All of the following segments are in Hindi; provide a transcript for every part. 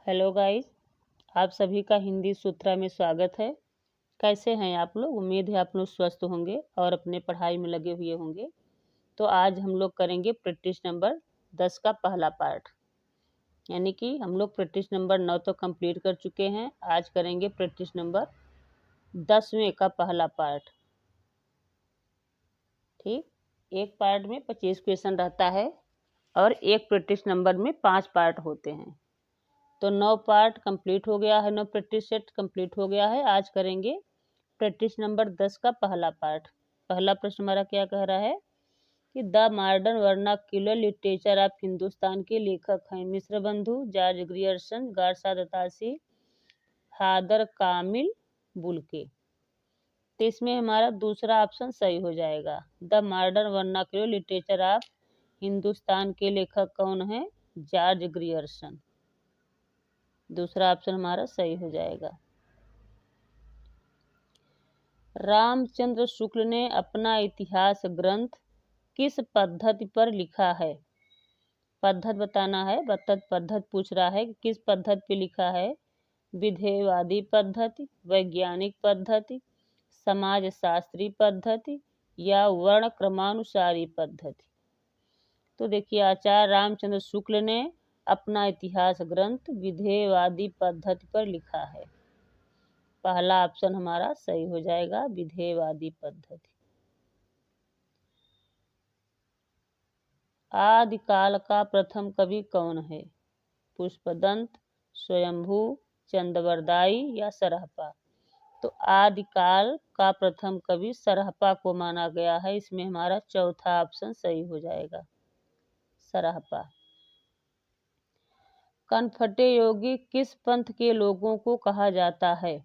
हेलो गाइस, आप सभी का हिंदी सूत्रा में स्वागत है। कैसे हैं आप लोग? उम्मीद है आप लोग स्वस्थ होंगे और अपने पढ़ाई में लगे हुए होंगे। तो आज हम लोग करेंगे प्रैक्टिस नंबर 10 का पहला पार्ट, यानी कि हम लोग प्रैक्टिस नंबर 9 तो कंप्लीट कर चुके हैं। आज करेंगे प्रैक्टिस नंबर 10वें का पहला पार्ट। ठीक, एक पार्ट में 25 क्वेश्चन रहता है और एक प्रैक्टिस नंबर में 5 पार्ट होते हैं। तो 9 पार्ट कंप्लीट हो गया है, 9 प्रैक्टिस सेट कंप्लीट हो गया है। आज करेंगे प्रैक्टिस नंबर 10 का पहला पार्ट। पहला प्रश्न हमारा क्या कह रहा है कि the modern vernacular literature of Hindustan के लेखक हैं मिश्र बंधु, जॉर्ज ग्रियर्सन, गारसा दतासी, हादर कामिल बुल्के। तो इसमें हमारा दूसरा ऑप्शन सही हो जाएगा। The modern vernacular literature of Hindustan के लेखक कौन है? George Grierson. दूसरा ऑप्शन हमारा सही हो जाएगा। रामचंद्र शुक्ल ने अपना इतिहास ग्रंथ किस पद्धति पर लिखा है? पद्धति बताना है। पद्धति पूछ रहा है कि किस पद्धति पे लिखा है। विधेयवादी पद्धति, वैज्ञानिक पद्धति, समाजशास्त्री पद्धति या वर्ण क्रमानुसारी पद्धति। तो देखिए, आचार्य रामचंद्र शुक्ल ने अपना इतिहास ग्रंथ विधेयवादी पद्धति पर लिखा है। पहला ऑप्शन हमारा सही हो जाएगा, विधेयवादी पद्धति। आदिकाल का प्रथम कवि कौन है? पुष्पदंत, स्वयंभू, चंद्रवरदायी या सरहपा। तो आदिकाल का प्रथम कवि सरहपा को माना गया है। इसमें हमारा चौथा ऑप्शन सही हो जाएगा, सरहपा। कनफटे योगी किस पंथ के लोगों को कहा जाता है?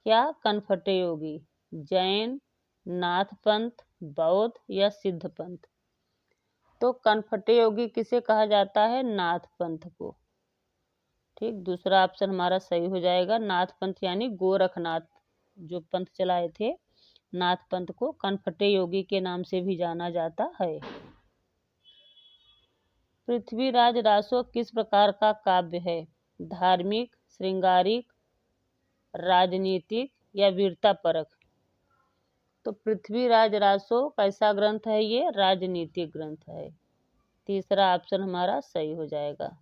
क्या कनफटे योगी? जैन, नाथ पंथ, बौद्ध या सिद्ध पंथ। तो कनफटे योगी किसे कहा जाता है? नाथ पंथ को। ठीक, दूसरा ऑप्शन हमारा सही हो जाएगा, नाथ पंथ यानी गोरखनाथ जो पंथ चलाए थे, नाथ पंथ को कनफटे योगी के नाम से भी जाना जाता है। पृथ्वीराज रासो किस प्रकार का काव्य है? धार्मिक, श्रृंगारिक, राजनीतिक या वीरता परक। तो पृथ्वीराज रासो कैसा ग्रंथ है? ये राजनीतिक ग्रंथ है। तीसरा ऑप्शन हमारा सही हो जाएगा।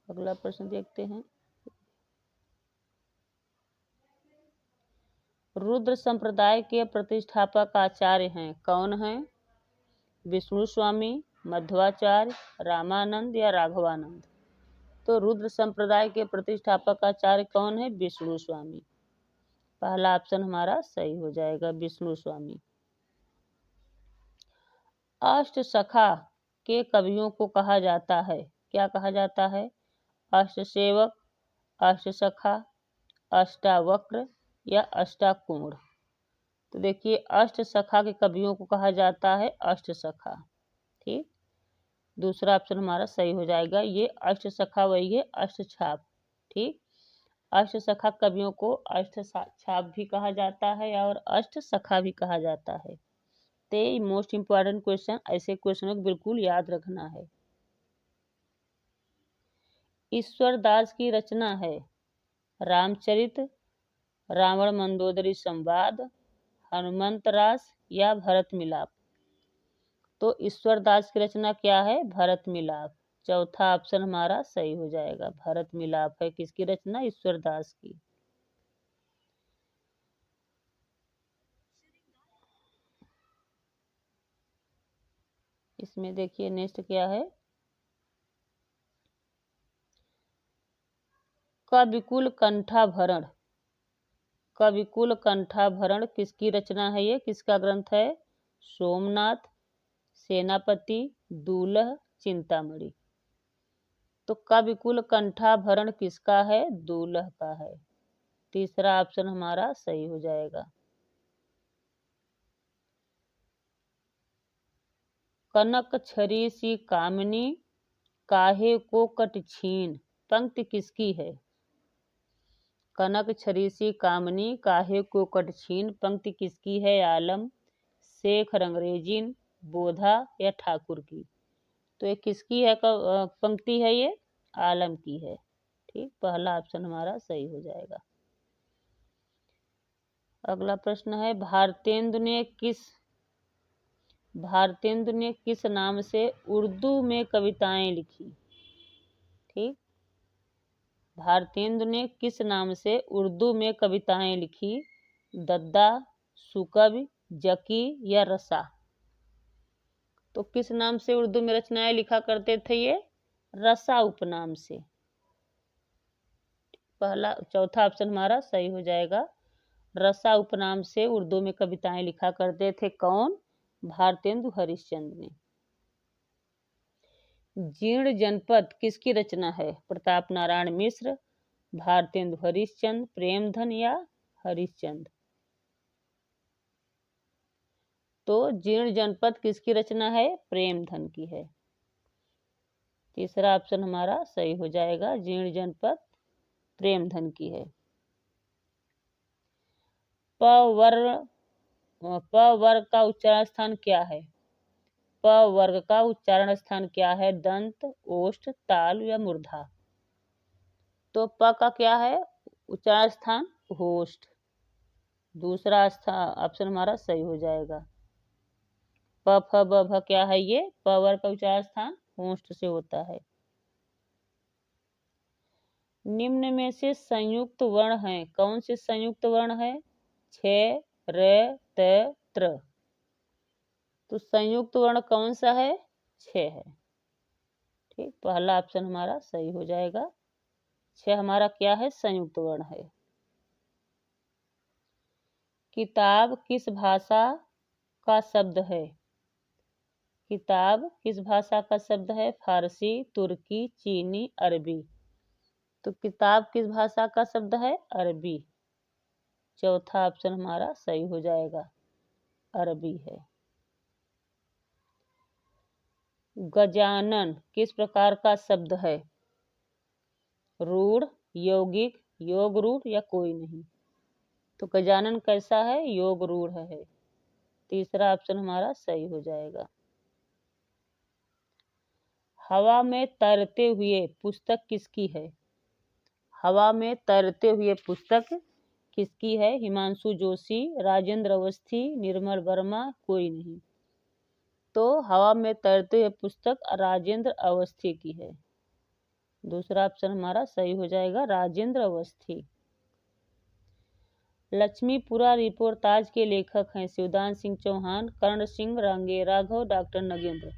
अगला प्रश्न देखते हैं। रुद्र संप्रदाय के प्रतिष्ठापक आचार्य हैं, कौन हैं? विष्णु स्वामी, मध्वाचार्य, रामानंद या राघवानंद। तो रुद्र संप्रदाय के प्रतिष्ठापक आचार्य कौन है? विष्णु स्वामी। पहला ऑप्शन हमारा सही हो जाएगा, विष्णु स्वामी। अष्टसखा के कवियों को कहा जाता है, क्या कहा जाता है? अष्टसेवक, अष्टसखा, अष्टावक्र या अष्टाकोण। तो देखिए, अष्टसखा के कवियों को कहा जाता है अष्टसखा। ठीक, दूसरा ऑप्शन हमारा सही हो जाएगा। ये अष्टसखा वही है अष्टछाप। ठीक, अष्टसखा कवियों को अष्टछाप भी कहा जाता है और अष्टसखा भी कहा जाता है। ते मोस्ट इम्पॉर्टेंट क्वेश्चन, ऐसे क्वेश्चनों को बिल्कुल याद रखना है। ईश्वर दास की रचना है रामचरित, रावण मंदोदरी संवाद, हनुमंत रास या भरत मिलाप। तो ईश्वर दास की रचना क्या है? भरत मिलाप। चौथा ऑप्शन हमारा सही हो जाएगा, भरत मिलाप है किसकी रचना? ईश्वर दास की। इसमें देखिए नेक्स्ट क्या है, कविकुल कंठाभरण। कविकुल कंठाभरण किसकी रचना है? ये किसका ग्रंथ है? सोमनाथ, सेनापति, दूल्ह, चिंतामणि। तो कविकुल कंठाभरण किसका है? दूल्ह का है। तीसरा ऑप्शन हमारा सही हो जाएगा। कनक छरी सी कामिनी काहे को कट छीन, पंक्ति किसकी है? कनक छरी सी कामिनी काहे को कट छीन, पंक्ति किसकी है? आलम, शेख रंगरेजिन, बोधा या ठाकुर की। तो ये किसकी है पंक्ति है, ये आलम की है। ठीक, पहला ऑप्शन हमारा सही हो जाएगा। अगला प्रश्न है, भारतेंदु ने किस नाम से उर्दू में कविताएं लिखी? ठीक, भारतेंदु ने किस नाम से उर्दू में कविताएं लिखी? दद्दा, सुकवि, जकी या रसा? तो किस नाम से उर्दू में रचनाएं लिखा करते थे ये? रसा उपनाम से। चौथा ऑप्शन हमारा सही हो जाएगा। रसा उपनाम से उर्दू में कविताएं लिखा करते थे कौन? भारतेंदु हरिश्चंद्र ने। जीर्ण जनपद किसकी रचना है? प्रताप नारायण मिश्र, भारतेंदु हरिश्चंद्र, प्रेमधन या हरिश्चंद्र? तो जीर्ण जनपद किसकी रचना है? प्रेमधन की है। तीसरा ऑप्शन हमारा सही हो जाएगा, जीर्ण जनपद प्रेमधन की है। प वर्ग का उच्चारण स्थान क्या है? प वर्ग का उच्चारण स्थान क्या है? दंत, ओष्ठ, ताल या मूर्धा? तो प का क्या है उच्चारण स्थान? होष्ठ। दूसरा ऑप्शन हमारा सही हो जाएगा। प फ ब भ क्या है ये? प वर्ग का उच्चारण स्थान होष्ठ से होता है। निम्न में से संयुक्त वर्ण हैं, कौन से संयुक्त वर्ण है? छ, र, त, त्र। तो संयुक्त वर्ण कौन सा है? छ है। ठीक, पहला ऑप्शन हमारा सही हो जाएगा। छ हमारा क्या है? संयुक्त वर्ण है। किताब किस भाषा का शब्द है? किताब किस भाषा का शब्द है? फारसी, तुर्की, चीनी, अरबी? तो किताब किस भाषा का शब्द है? अरबी। चौथा ऑप्शन हमारा सही हो जाएगा, अरबी है। गजानन किस प्रकार का शब्द है? रूढ़, यौगिक, योग रूढ़ या कोई नहीं? तो गजानन कैसा है? योग रूढ़ है। तीसरा ऑप्शन हमारा सही हो जाएगा। हवा में तैरते हुए पुस्तक किसकी है? हवा में तैरते हुए पुस्तक किसकी है? हिमांशु जोशी, राजेंद्र अवस्थी, निर्मल वर्मा, कोई नहीं? तो हवा में तैरते हुए पुस्तक राजेंद्र अवस्थी की है। दूसरा ऑप्शन हमारा सही हो जाएगा, राजेंद्र अवस्थी। लक्ष्मीपुरा रिपोर्टाज के लेखक हैं शिवदान सिंह चौहान, कर्ण सिंह, रांगे राघव, डॉक्टर नगेंद्र।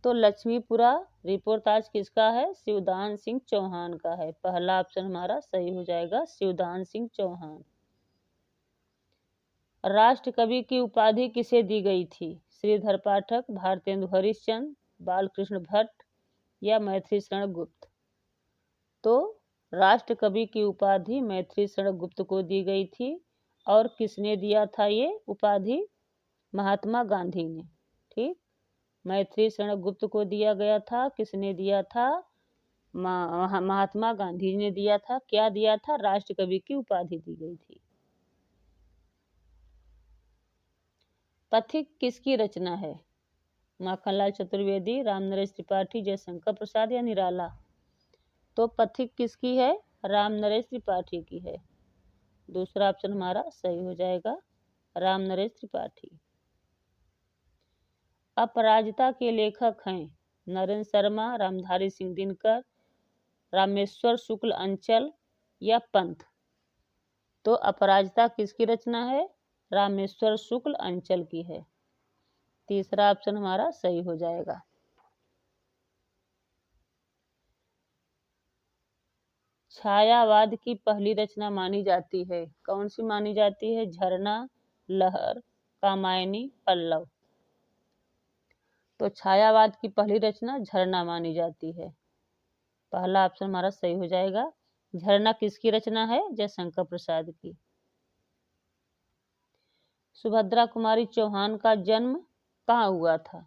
तो लक्ष्मीपुरा रिपोर्टाज किसका है? शिवदान सिंह चौहान का है। पहला ऑप्शन हमारा सही हो जाएगा, शिवदान सिंह चौहान। राष्ट्र कवि की उपाधि किसे दी गई थी? श्रीधर पाठक, भारतेंदु हरिश्चंद्र, बालकृष्ण भट्ट या मैथिली शरण गुप्त? तो राष्ट्र कवि की उपाधि मैथिली शरण गुप्त को दी गई थी। और किसने दिया था ये उपाधि? महात्मा गांधी ने। ठीक, मैथिली शरण गुप्त को दिया गया था। किसने दिया था? महात्मा गांधी ने दिया था। क्या दिया था? राष्ट्र कवि की उपाधि दी गई थी। पथिक किसकी रचना है? माखनलाल चतुर्वेदी, रामनरेश त्रिपाठी, जयशंकर प्रसाद या निराला? तो पथिक किसकी है? रामनरेश त्रिपाठी की है। दूसरा ऑप्शन हमारा सही हो जाएगा, रामनरेश त्रिपाठी। अपराजिता के लेखक हैं नरेंद्र शर्मा, रामधारी सिंह दिनकर, रामेश्वर शुक्ल अंचल या पंत? तो अपराजिता किसकी रचना है? रामेश्वर शुक्ल अंचल की है। तीसरा ऑप्शन हमारा सही हो जाएगा। छायावाद की पहली रचना मानी जाती है, कौन सी मानी जाती है? झरना, लहर, कामायनी, पल्लव? तो छायावाद की पहली रचना झरना मानी जाती है। पहला ऑप्शन हमारा सही हो जाएगा। झरना किसकी रचना है? जयशंकर प्रसाद की। सुभद्रा कुमारी चौहान का जन्म कहाँ हुआ था?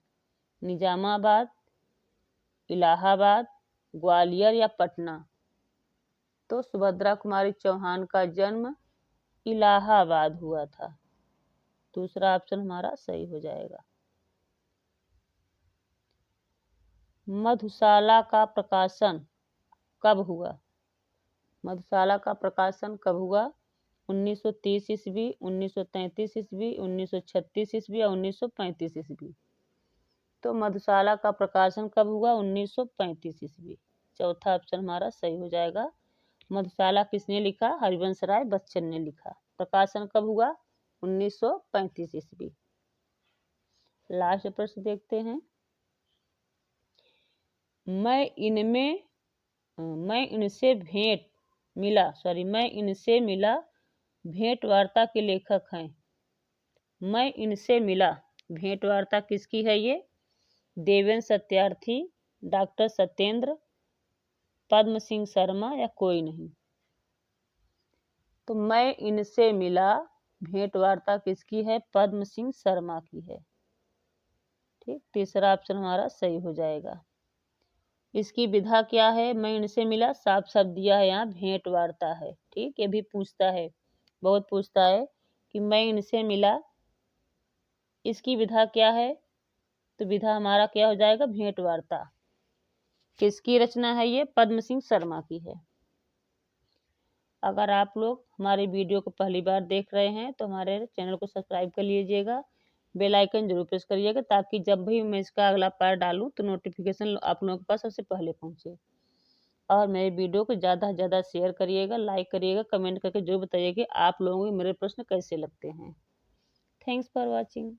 निजामाबाद, इलाहाबाद, ग्वालियर या पटना? तो सुभद्रा कुमारी चौहान का जन्म इलाहाबाद हुआ था। दूसरा ऑप्शन हमारा सही हो जाएगा। मधुशाला का प्रकाशन कब हुआ? मधुशाला का प्रकाशन कब हुआ? 1930 ईस्वी, 1933 ईस्वी, 1936 ईस्वी या 1935 ईस्वी? तो मधुशाला का प्रकाशन कब हुआ? 1935 ईस्वी। चौथा ऑप्शन हमारा सही हो जाएगा। मधुशाला किसने लिखा? हरिवंश राय बच्चन ने लिखा। प्रकाशन कब हुआ? 1935 ईस्वी। लास्ट प्रश्न देखते हैं। मैं इनसे मिला भेंट वार्ता के लेखक हैं। मैं इनसे मिला भेंट वार्ता किसकी है? ये देवेंद्र सत्यार्थी, डॉक्टर सत्येंद्र, पद्म सिंह शर्मा या कोई नहीं? तो मैं इनसे मिला भेंट वार्ता किसकी है? पद्म सिंह शर्मा की है। ठीक, तीसरा ऑप्शन हमारा सही हो जाएगा। इसकी विधा क्या है? मैं इनसे मिला, साफ साफ दिया है यहाँ भेंट वार्ता है। ठीक, ये भी पूछता है, बहुत पूछता है कि मैं इनसे मिला, इसकी विधा क्या है? तो विधा हमारा क्या हो जाएगा? भेंट वार्ता। किसकी रचना है ये? पद्म सिंह शर्मा की है। अगर आप लोग हमारे वीडियो को पहली बार देख रहे हैं तो हमारे चैनल को सब्सक्राइब कर लीजिएगा, बेल आइकन जरूर प्रेस करिएगा, ताकि जब भी मैं इसका अगला पार्ट डालूं तो नोटिफिकेशन आप लोगों के पास सबसे पहले पहुंचे। और मेरे वीडियो को ज़्यादा से ज़्यादा शेयर करिएगा, लाइक करिएगा, कमेंट करके जरूर बताइए कि आप लोगों को मेरे प्रश्न कैसे लगते हैं। Thanks for watching.